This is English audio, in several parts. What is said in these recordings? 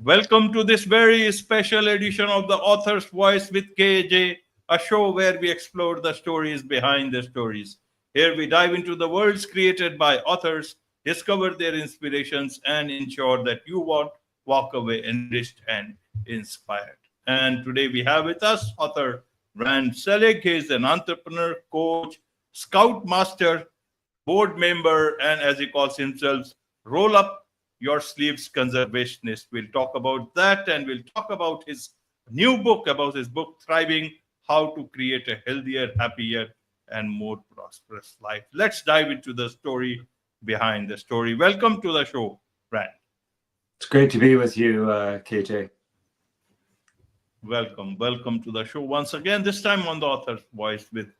Welcome to this very special edition of the Author's Voice with KAJ, a show where we explore the stories behind the stories. Here we dive into the worlds created by authors, discover their inspirations, and ensure that you walk away enriched and inspired. And today we have with us author Rand Selig. He is an entrepreneur, coach, scout master, board member, and as he calls himself, roll up your sleeves conservationist. We'll talk about that and we'll talk about his new book, Thriving, How to Create a Healthier, Happier, and More Prosperous Life. Let's dive into the story behind the story. Welcome to the show, Rand. It's great to be with you, KJ. Welcome to the show once again, this time on the Author's Voice with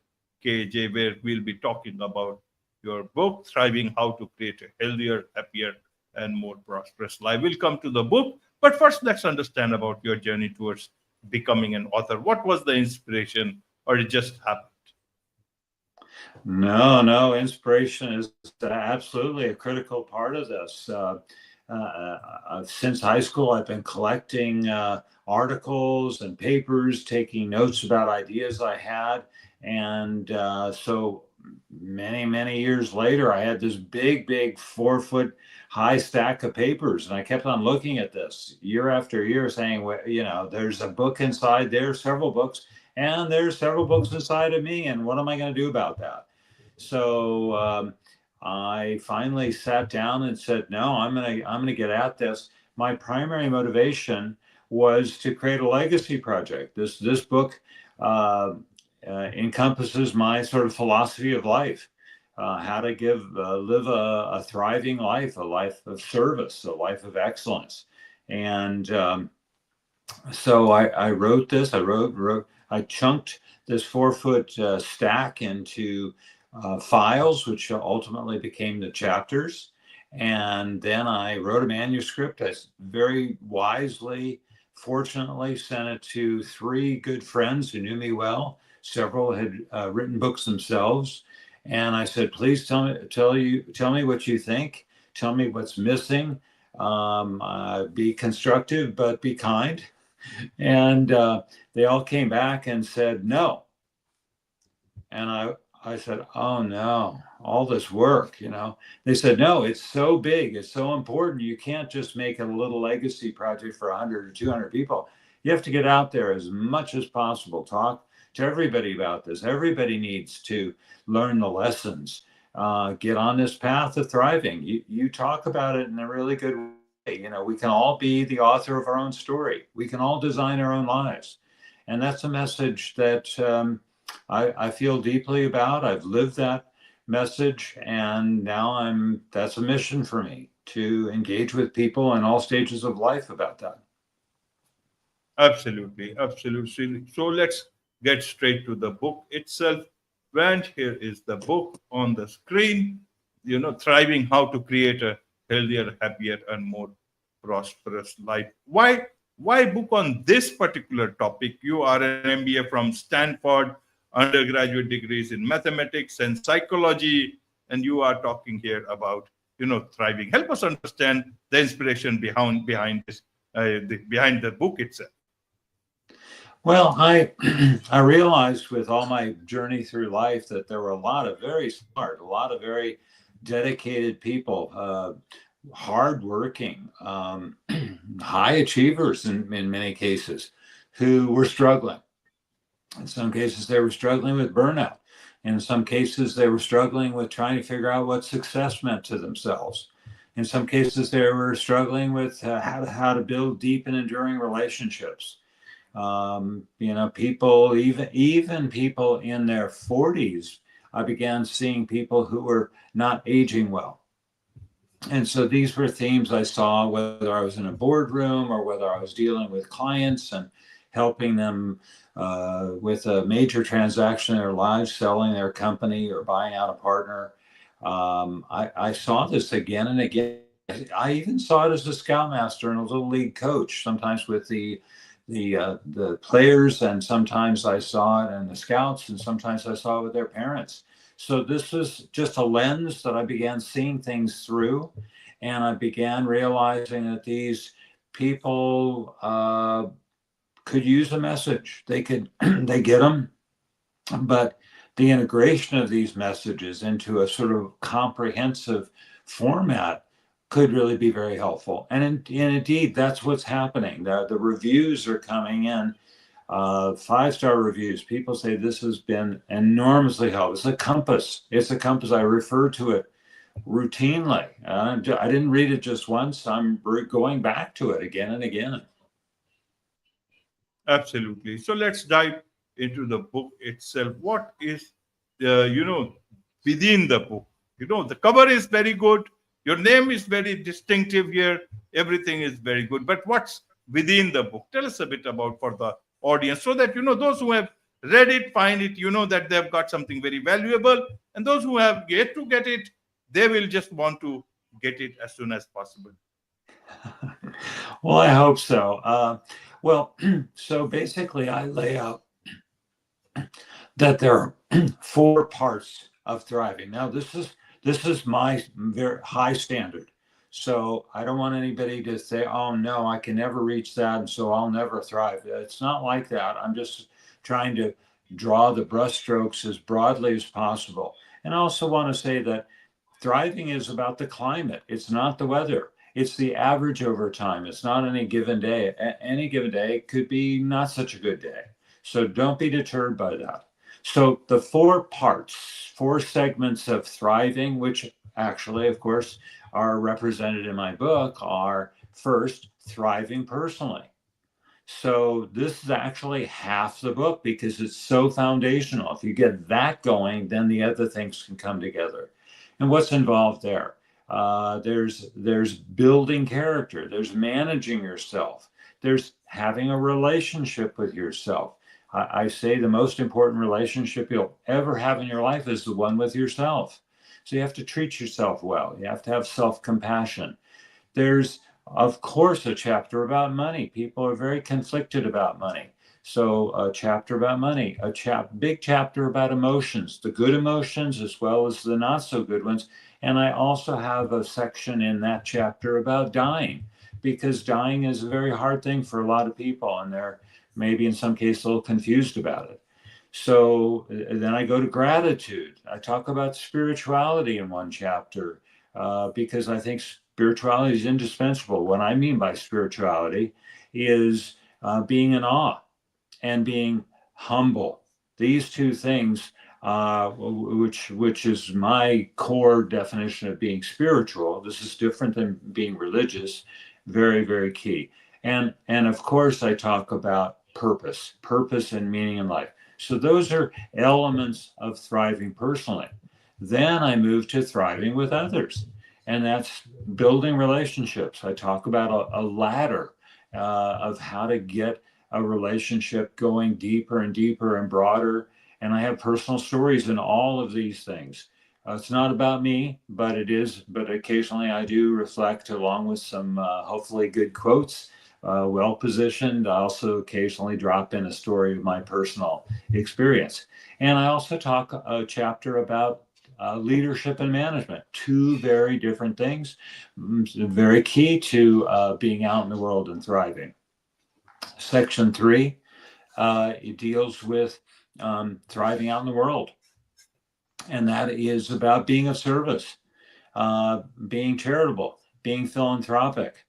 KJ, where we'll be talking about your book, Thriving, How to Create a Healthier, Happier, and More Prosperous Life. We'll come to the book, but first let's understand about your journey towards becoming an author. What was the inspiration, or it just happened? No, inspiration is absolutely a critical part of this. Since high school, I've been collecting articles and papers, taking notes about ideas I had. And so many years later, I had this big 4-foot high stack of papers. And I kept on looking at this year after year saying, well, there's a book inside there, several books, and there's several books inside of me. And what am I going to do about that? So I finally sat down and said, no, I'm gonna get at this. My primary motivation was to create a legacy project. This book encompasses my sort of philosophy of life, how to live a thriving life, a life of service, a life of excellence. And so I wrote this. I chunked this 4-foot stack into files, which ultimately became the chapters. And then I wrote a manuscript. I very wisely, fortunately, sent it to 3 good friends who knew me well. Several had written books themselves. And I said, please tell me what you think. Tell me what's missing. Be constructive, but be kind. And they all came back and said, no. And I said, oh no, all this work, They said, no, it's so big, it's so important. You can't just make a little legacy project for 100 or 200 people. You have to get out there as much as possible. Talk to everybody about this. Everybody needs to learn the lessons. Get on this path of thriving. You talk about it in a really good way. We can all be the author of our own story. We can all design our own lives. And that's a message that I feel deeply about. I've lived that message, and now that's a mission for me to engage with people in all stages of life about that. Absolutely. So let's get straight to the book itself. And here is the book on the screen, Thriving, How to Create a Healthier, Happier, and More Prosperous Life. Why book on this particular topic? You are an MBA from Stanford, undergraduate degrees in mathematics and psychology, and you are talking here about thriving. Help us understand the inspiration behind this, behind the book itself. Well, I realized with all my journey through life that there were a lot of very smart, a lot of very dedicated people, hardworking, high achievers in many cases, who were struggling. In some cases, they were struggling with burnout. In some cases, they were struggling with trying to figure out what success meant to themselves. In some cases, they were struggling with how to build deep and enduring relationships. People, even people in their 40s, I began seeing people who were not aging well. And so these were themes I saw, whether I was in a boardroom or whether I was dealing with clients and helping them with a major transaction in their lives, selling their company or buying out a partner. I saw this again and again. I even saw it as a scoutmaster and a little league coach, sometimes with the players, and sometimes I saw it in the scouts, and sometimes I saw it with their parents. So this was just a lens that I began seeing things through, and I began realizing that these people could use a message. They could, they get them, but the integration of these messages into a sort of comprehensive format could really be very helpful. And indeed, that's what's happening. The reviews are coming in, 5-star reviews. People say this has been enormously helpful. It's a compass. It's a compass. I refer to it routinely. I didn't read it just once. I'm going back to it again and again. Absolutely. So let's dive into the book itself. What is, within the book? The cover is very good. Your name is very distinctive here. Everything is very good. But what's within the book? Tell us a bit about for the audience so that, those who have read it, find it, that they've got something very valuable. And those who have yet to get it, they will just want to get it as soon as possible. Well, I hope so. Well, so basically, I lay out that there are 4 parts of thriving. Now, this is my very high standard. So I don't want anybody to say, "Oh no, I can never reach that, and so I'll never thrive." It's not like that. I'm just trying to draw the brushstrokes as broadly as possible. And I also want to say that thriving is about the climate. It's not the weather. It's the average over time. It's not any given day. Any given day could be not such a good day. So don't be deterred by that. So the 4 parts, 4 segments of thriving, which actually, of course, are represented in my book, are first, thriving personally. So this is actually half the book because it's so foundational. If you get that going, then the other things can come together. And what's involved there? There's building character. There's managing yourself. There's having a relationship with yourself. I say the most important relationship you'll ever have in your life is the one with yourself. So you have to treat yourself well. You have to have self-compassion. There's, of course, a chapter about money. People are very conflicted about money. So a chapter about money, big chapter about emotions, the good emotions as well as the not so good ones. And I also have a section in that chapter about dying, because dying is a very hard thing for a lot of people, and they're maybe in some cases a little confused about it. So then I go to gratitude. I talk about spirituality in one chapter, because I think spirituality is indispensable. What I mean by spirituality is being in awe and being humble. These 2 things, which is my core definition of being spiritual. This is different than being religious. Very, very key. And of course, I talk about purpose and meaning in life. So those are elements of thriving personally. Then I move to thriving with others, and that's building relationships. I talk about a ladder of how to get a relationship going deeper and deeper and broader. And I have personal stories in all of these things. It's not about me, but it is. But occasionally I do reflect along with some hopefully good quotes, well positioned. I also occasionally drop in a story of my personal experience. And I also talk a chapter about leadership and management, 2 very different things, very key to being out in the world and thriving. Section 3, it deals with thriving out in the world. And that is about being of service, being charitable, being philanthropic,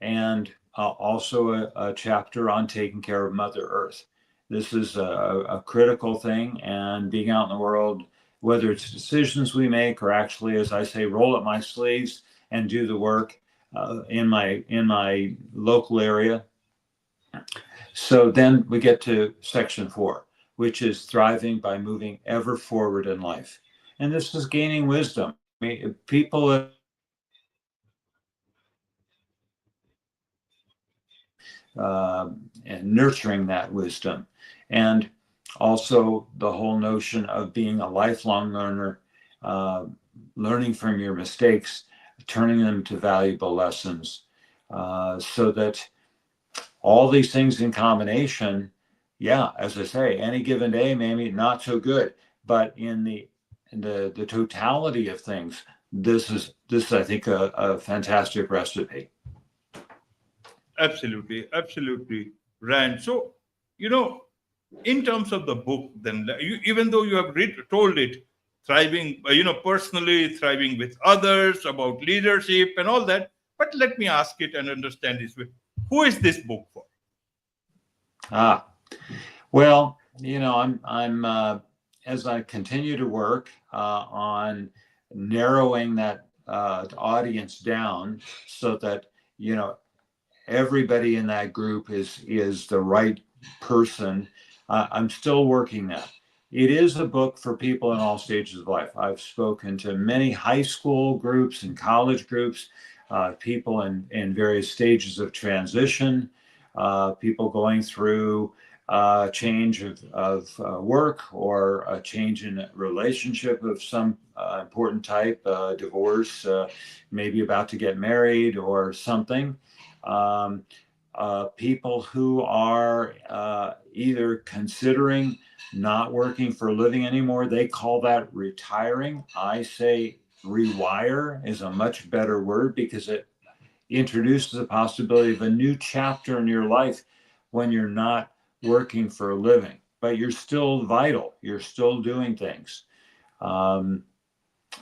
and also a chapter on taking care of Mother Earth. This is a critical thing, and being out in the world, whether it's decisions we make or actually, as I say, roll up my sleeves and do the work in my local area. So then we get to section 4, which is thriving by moving ever forward in life. And this is gaining wisdom. I mean, people and nurturing that wisdom. And also the whole notion of being a lifelong learner, learning from your mistakes, turning them to valuable lessons, so that all these things in combination, yeah, as I say, any given day, maybe not so good, but in the totality of things, this is I think a fantastic recipe. Absolutely, absolutely, Rand. So, in terms of the book, then even though you have told it, thriving, personally, thriving with others, about leadership and all that, but let me ask it and understand this way. Who is this book for? Ah, well, I'm as I continue to work on narrowing that audience down so that you know everybody in that group is the right person. I'm still working that. It is a book for people in all stages of life. I've spoken to many high school groups and college groups, people in various stages of transition, people going through change of work or a change in a relationship of some important type, divorce, maybe about to get married or something. Um, People who are either considering not working for a living anymore, they call that retiring. I say rewire is a much better word because it introduces the possibility of a new chapter in your life when you're not working for a living, but you're still vital, you're still doing things. Um,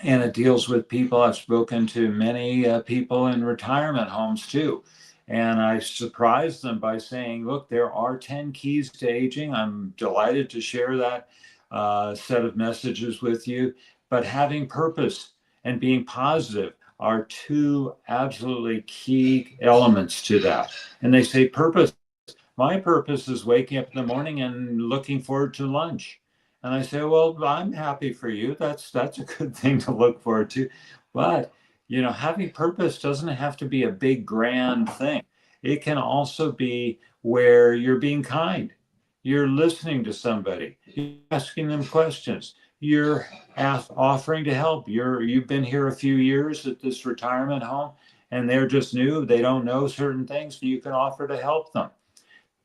and it deals with people. I've spoken to many people in retirement homes too. And I surprised them by saying, look, there are 10 keys to aging. I'm delighted to share that set of messages with you. But having purpose and being positive are two absolutely key elements to that. And they say, purpose. My purpose is waking up in the morning and looking forward to lunch. And I say, well, I'm happy for you. That's a good thing to look forward to. But, having purpose doesn't have to be a big grand thing. It can also be where you're being kind. You're listening to somebody, you're asking them questions, you're offering to help. You've been here a few years at this retirement home and they're just new. They don't know certain things. So you can offer to help them.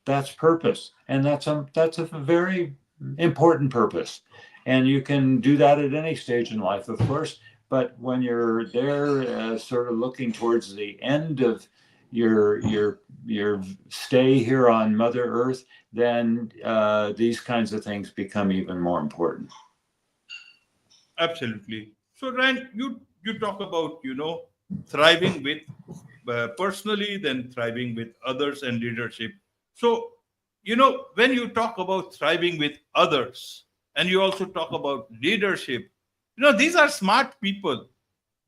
That's purpose, and that's a very important purpose. And you can do that at any stage in life, of course. But when you're there, sort of looking towards the end of your stay here on Mother Earth, then these kinds of things become even more important. Absolutely. So, Rand, you talk about thriving with personally, then thriving with others and leadership. So, when you talk about thriving with others, and you also talk about leadership, these are smart people.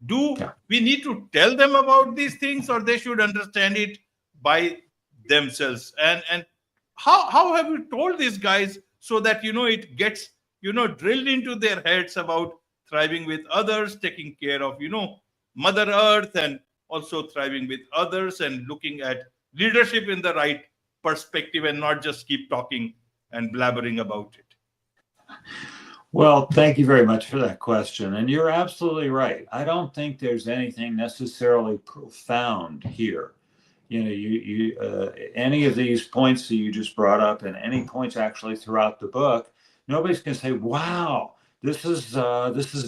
Do Yeah. we need to tell them about these things, or they should understand it by themselves? And how have you told these guys so that it gets drilled into their heads about thriving with others, taking care of Mother Earth, and also thriving with others and looking at leadership in the right perspective and not just keep talking and blabbering about it? Well, thank you very much for that question. And you're absolutely right. I don't think there's anything necessarily profound here. Any of these points that you just brought up, and any points actually throughout the book, nobody's going to say, "Wow, this is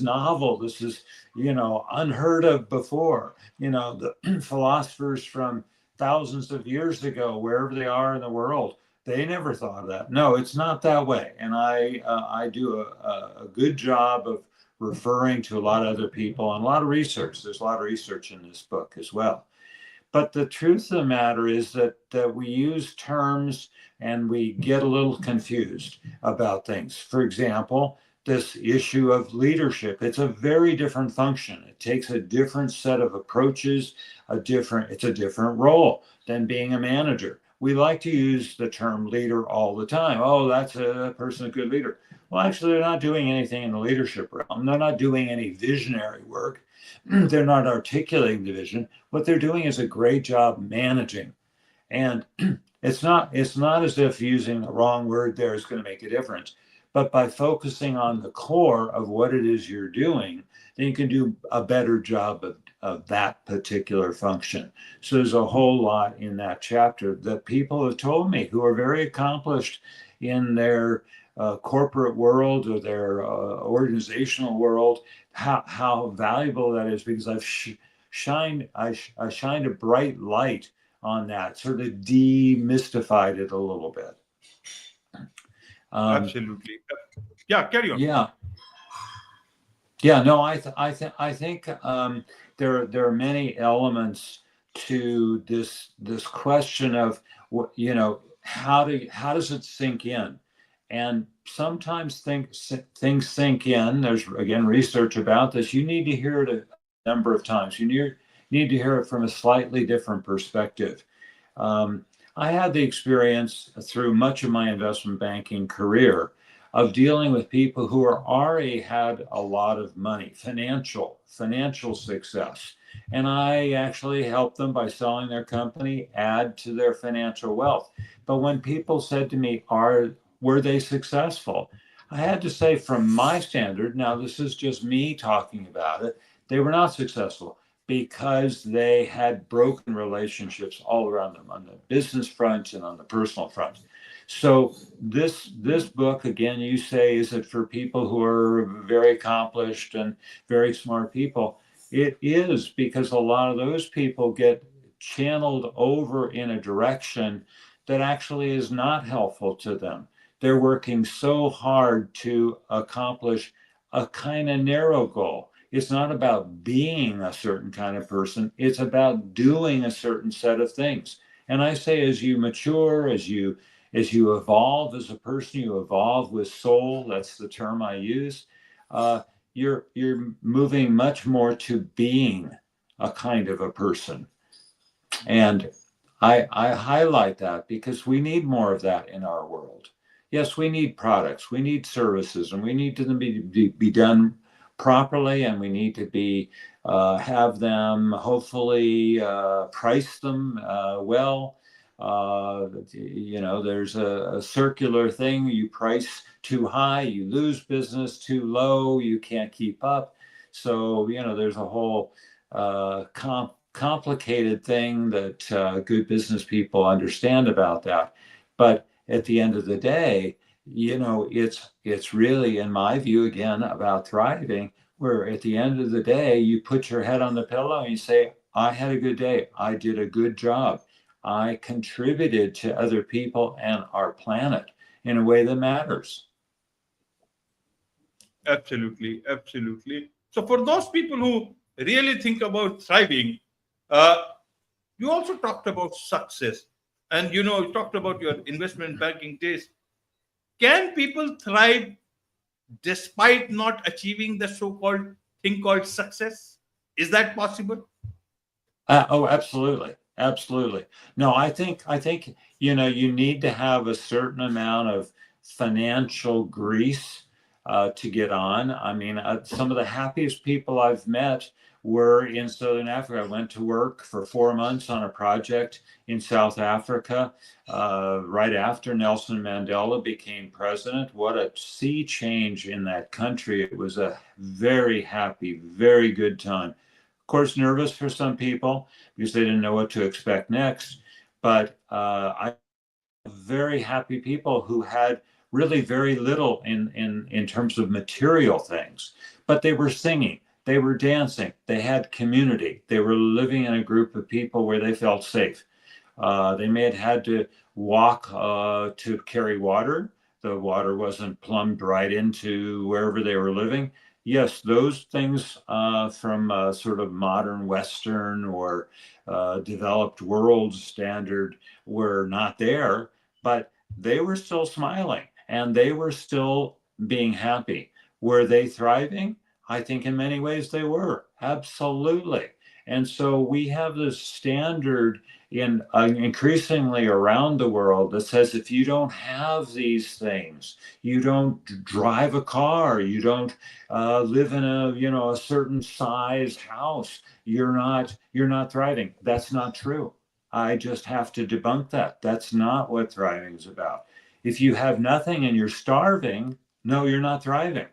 novel. This is unheard of before." The philosophers from thousands of years ago, wherever they are in the world, they never thought of that. No, it's not that way. And I do a good job of referring to a lot of other people and a lot of research. There's a lot of research in this book as well. But the truth of the matter is that we use terms and we get a little confused about things. For example, this issue of leadership, it's a very different function. It takes a different set of approaches, it's a different role than being a manager. We like to use the term leader all the time. Oh, that's a person, a good leader. Well, actually, they're not doing anything in the leadership realm. They're not doing any visionary work. They're not articulating the vision. What they're doing is a great job managing. And it's not as if using the wrong word there is going to make a difference. But by focusing on the core of what it is you're doing, then you can do a better job of that particular function. So there's a whole lot in that chapter that people have told me who are very accomplished in their corporate world or their organizational world, how valuable that is, because I've shined a bright light on that, sort of demystified it a little bit. Absolutely. Yeah, carry on. Yeah. Yeah, no, I think there are many elements to this question of how does it sink in, and sometimes things sink in. There's again research about this. You need to hear it a number of times. You need to hear it from a slightly different perspective. I had the experience through much of my investment banking career of dealing with people who already had a lot of money, financial success. And I actually helped them by selling their company, add to their financial wealth. But when people said to me, were they successful? I had to say, from my standard, now this is just me talking about it, they were not successful because they had broken relationships all around them on the business front and on the personal front. So this book, again, you say, is it for people who are very accomplished and very smart people? It is, because a lot of those people get channeled over in a direction that actually is not helpful to them. They're working so hard to accomplish a kind of narrow goal. It's not about being a certain kind of person. It's about doing a certain set of things. And I say, as you mature, as you evolve as a person, you evolve with soul. That's the term I use. You're moving much more to being a kind of a person. And I highlight that because we need more of that in our world. Yes, we need products, we need services, and we need them be done properly, and we need to be have them hopefully price them well. There's a circular thing. You price too high, you lose business. Too low, you can't keep up. So there's a whole complicated thing that good business people understand about that. But at the end of the day, it's really, in my view, again, about thriving, where at the end of the day, you put your head on the pillow and you say, I had a good day. I did a good job. I contributed to other people and our planet in a way that matters. Absolutely, absolutely. So for those people who really think about thriving, you also talked about success, and you talked about your investment banking days. Can people thrive despite not achieving the so-called thing called success? Is that possible? Oh, absolutely. Absolutely. No, I think, you need to have a certain amount of financial grease to get on. I mean, some of the happiest people I've met were in Southern Africa. I went to work for 4 months on a project in South Africa right after Nelson Mandela became president. What a sea change in that country. It was a very happy, very good time. Of course, nervous for some people because they didn't know what to expect next. But I very happy people who had really very little in terms of material things, but they were singing, they were dancing, they had community, they were living in a group of people where they felt safe. They may have had to walk to carry water. The water wasn't plumbed right into wherever they were living. Yes, those things from sort of modern Western or developed world standard were not there, but they were still smiling and they were still being happy. Were they thriving? I think in many ways they were, absolutely. And so we have this standard in increasingly around the world that says if you don't have these things, you don't drive a car, you don't live in a certain size house, you're not thriving. That's not true. I just have to debunk that. That's not what thriving is about. If you have nothing and you're starving, no, you're not thriving.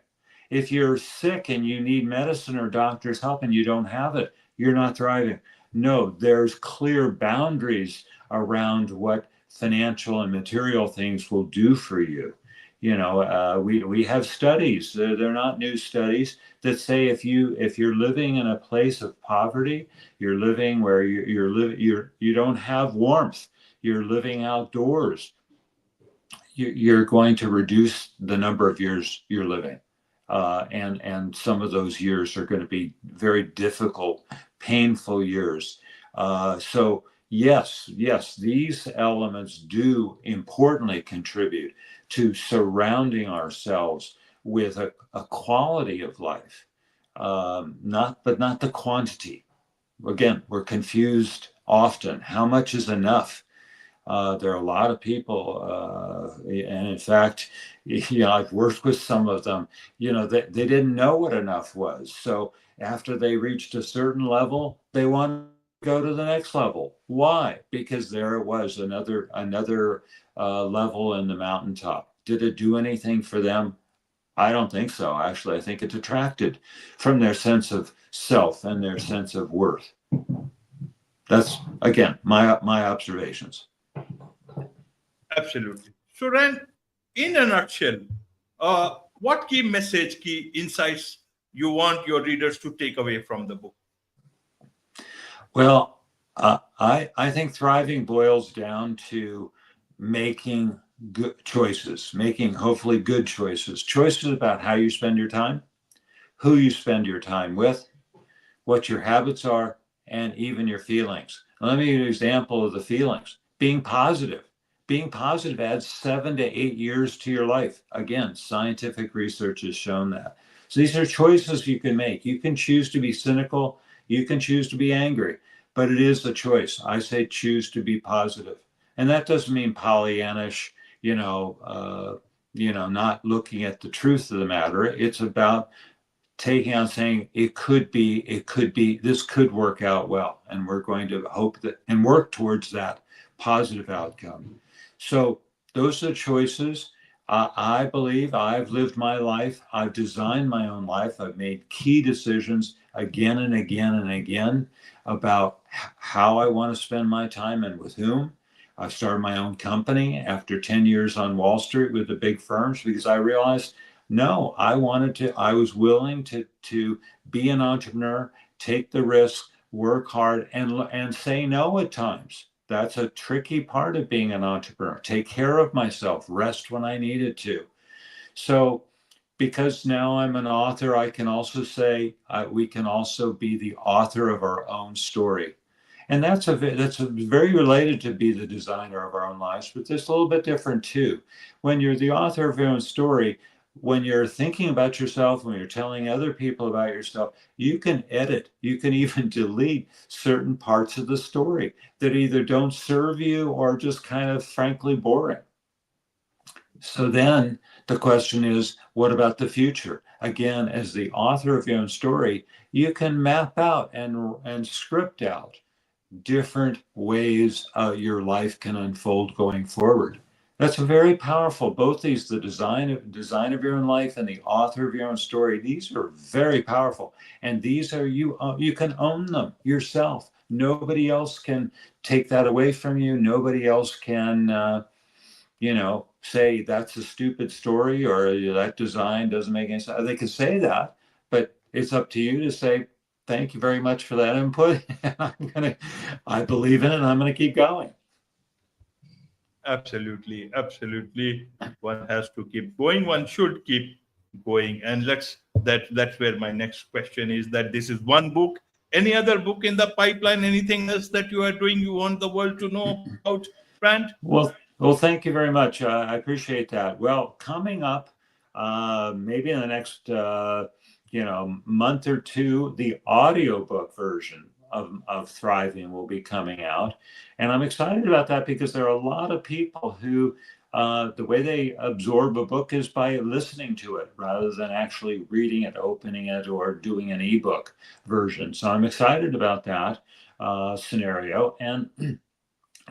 If you're sick and you need medicine or doctor's help and you don't have it, you're not thriving. No, there's clear boundaries around what financial and material things will do for you. We have studies. They're not new studies that say if you're living in a place of poverty, you're living where you don't have warmth, you're living outdoors, you're going to reduce the number of years you're living, and some of those years are going to be very difficult, painful years. So yes, these elements do importantly contribute to surrounding ourselves with a quality of life, not the quantity. Again, we're confused often. How much is enough? There are a lot of people, and in fact, I've worked with some of them. They didn't know what enough was. So after they reached a certain level, they wanted to go to the next level. Why? Because there it was, another level in the mountaintop. Did it do anything for them? I don't think so. Actually, I think it detracted from their sense of self and their sense of worth. That's, again, my observations. Absolutely. So, Rand, in a nutshell, what key message, key insights you want your readers to take away from the book? Well, I think thriving boils down to making good choices, making hopefully good choices about how you spend your time, who you spend your time with, what your habits are, and even your feelings. Let me give you an example of the feelings. Being positive. Being positive adds 7 to 8 years to your life. Again, scientific research has shown that. So these are choices you can make. You can choose to be cynical. You can choose to be angry, but it is a choice. I say choose to be positive. And that doesn't mean Pollyannish, not looking at the truth of the matter. It's about taking on saying it could be, this could work out well. And we're going to hope that and work towards that positive outcome. So those are the choices. I believe I've lived my life. I've designed my own life. I've made key decisions again and again and again about how I want to spend my time and with whom. I started my own company after 10 years on Wall Street with the big firms because I realized, no, I was willing to be an entrepreneur, take the risk, work hard, and say no at times. That's a tricky part of being an entrepreneur. Take care of myself, rest when I needed to. So because now I'm an author, I can also say we can also be the author of our own story. And that's very related to be the designer of our own lives, but it's a little bit different too. When you're the author of your own story, when you're thinking about yourself, when you're telling other people about yourself, you can edit, you can even delete certain parts of the story that either don't serve you or just kind of frankly boring. So then the question is, what about the future? Again, as the author of your own story, you can map out and script out different ways your life can unfold going forward. That's very powerful. Both these, the design of your own life and the author of your own story, these are very powerful. And these are you can own them yourself. Nobody else can take that away from you. Nobody else can say that's a stupid story or that design doesn't make any sense. They can say that, but it's up to you to say, thank you very much for that input. I believe in it and I'm going to keep going. Absolutely. One has to keep going. One should keep going. And that's where my next question is, that this is one book. Any other book in the pipeline? Anything else that you are doing you want the world to know about, Rand? Well, thank you very much. I appreciate that. Well, coming up, maybe in the next month or two, the audiobook version of Thriving will be coming out. And I'm excited about that because there are a lot of people who the way they absorb a book is by listening to it rather than actually reading it, opening it, or doing an ebook version. So I'm excited about that scenario. And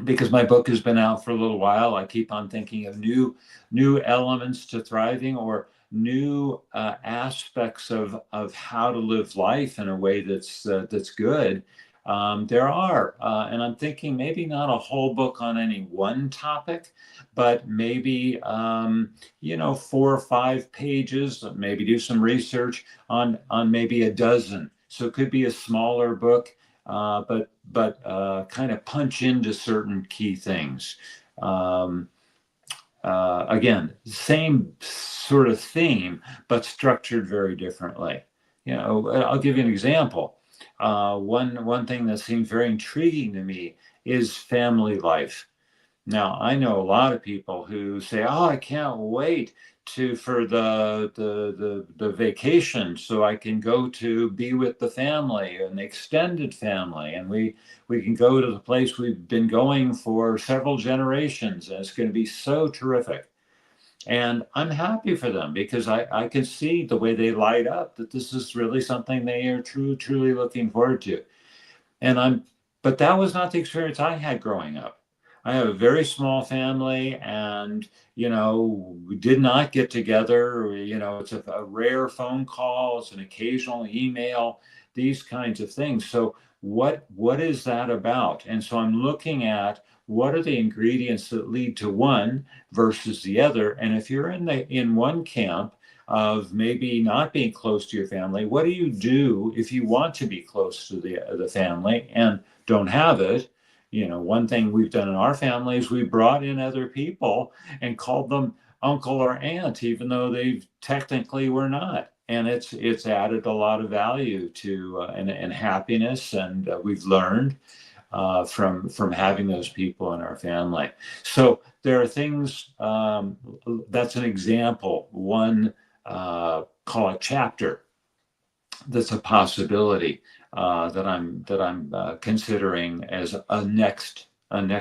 because my book has been out for a little while, I keep on thinking of new elements to Thriving or new aspects of how to live life in a way that's good. There are, and I'm thinking maybe not a whole book on any one topic, but maybe, 4 or 5 pages, maybe do some research on maybe a dozen. So it could be a smaller book, but kind of punch into certain key things. Again, same sort of theme, but structured very differently. I'll give you an example. One thing that seems very intriguing to me is family life. Now, I know a lot of people who say, "Oh, I can't wait for the vacation so I can go to be with the family and the extended family, and we can go to the place we've been going for several generations, and it's going to be so terrific." And I'm happy for them because I can see the way they light up that this is really something they are truly looking forward to. But that was not the experience I had growing up. I have a very small family, and we did not get together. It's a rare phone call, it's an occasional email, these kinds of things. So what is that about? And so I'm looking at what are the ingredients that lead to one versus the other. And if you're in one camp of maybe not being close to your family, what do you do if you want to be close to the family and don't have it? One thing we've done in our family is we brought in other people and called them uncle or aunt, even though they technically were not. And it's added a lot of value to and happiness, and we've learned from having those people in our family. So there are things. That's an example. One call it chapter. That's a possibility that I'm considering as a next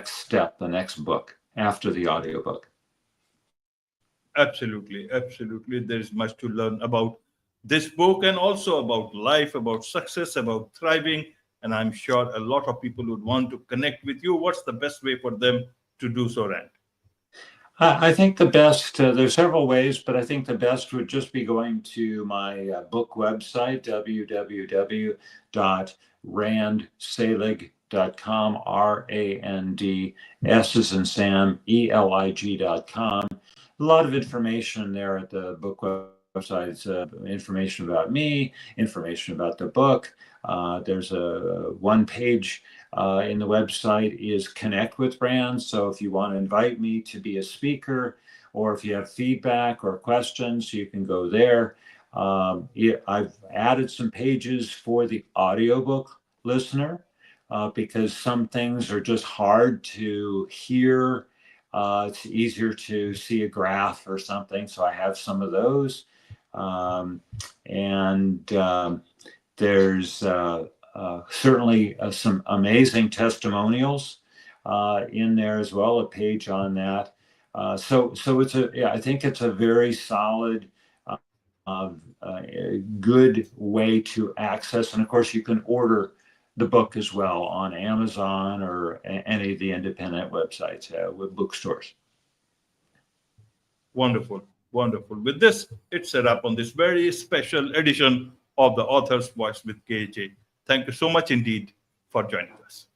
step, the next book after the audiobook. Absolutely. There's much to learn about this book, and also about life, about success, about thriving. And I'm sure a lot of people would want to connect with you. What's the best way for them to do so, Rand? I think the best, there's several ways, but I think the best would just be going to my book website, www.randselig.com, RAND, S as in Sam, ELIG.com. A lot of information there at the book website. It's information about me, information about the book. There's a one page in the website is Connect with Rand. So if you want to invite me to be a speaker, or if you have feedback or questions, you can go there. I've added some pages for the audiobook listener because some things are just hard to hear. It's easier to see a graph or something. So I have some of those. There's certainly some amazing testimonials in there as well, a page on that. So it's I think it's a very solid, good way to access. And of course, you can order the book as well on Amazon or any of the independent websites with bookstores. Wonderful. With this, it's a wrap on this very special edition of the Author's Voice with KAJ. Thank you so much indeed for joining us.